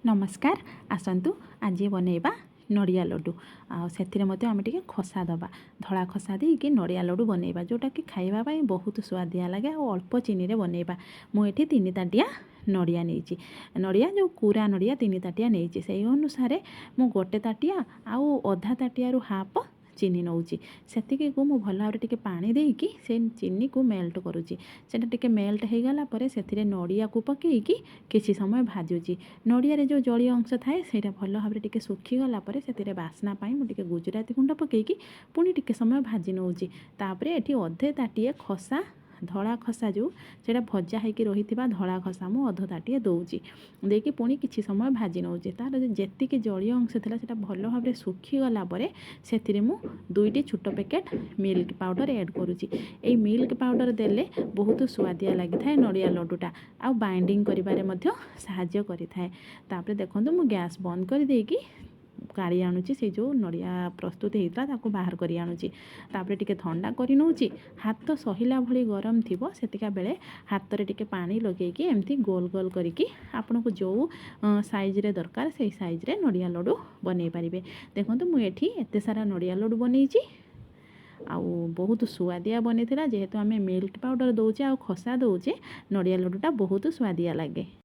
नमस्कार आसतु आज बनैबा नड़िया लड्डू आम टे खसा दबा धड़ा खसा देकी नड़िया लड्डू बनैबा जोटा कि खाइबापी बहुत स्वादिया लगे और अल्प चीनी बनैबा मुझे 3 ताटिया नड़िया नहीं नड़िया जो कूरा नड़िया 3 ताटिया नहीं से अनुसार मु गोटे ताटिया आउ अधा ताटिया हाफ चीनी नौची से भल भाव टे पानी देकी से चीनी को मेल्ट करुच्ची से मेल्ट हो गला से नड़िया को पकईकी किसी समय भाजुची नड़िया जो जलीय अंश थाए से भल भाव टे सुखीगला से बास्ना मुझे गुजराती गुंड पकईकी पुणी टिके समय भाजी नौची तापर ये अधे ताटिए खसा धड़ा खसा जो से भजा होगी रही धड़ा खसा मु अध ताटिए दौची देकी पुणी किसी समय भाजी नौची तार जी जलीय अंश था से भल भाव सुखीगला से 2टी छोट पैकेट मिल्क पाउडर ऐड करुच्ची ये मिल्क पाउडर देले बहुत स्वादिया लगी था नड़िया लड्डूटा आ बाइंडिंग करिबारे साहाय्य करिथाए। तापर देखंतु मु गैस बंद कर देकी काढ़ी आणुची से जो नड़िया प्रस्तुत होता ताको बाहर करी आणुची तापर टिके ठंडा करी नौची हाथ सहिला भली गरम थिबो सेतिका बेले हाथ रे टिके पानी लगेकी एमती गोल गोल करिकी आपनको जो साइज रे दरकार से साइज रे नड़िया लड्डू बनै पारिबे। देखंतु मु एठी एते सारा नड़िया लड्डू बनैची आउ बहुत स्वादिया बनी जेहेतु आम मिल्क पाउडर दौचे आ खसा दौचे नड़िया लड्डूटा बहुत स्वादिया लगे।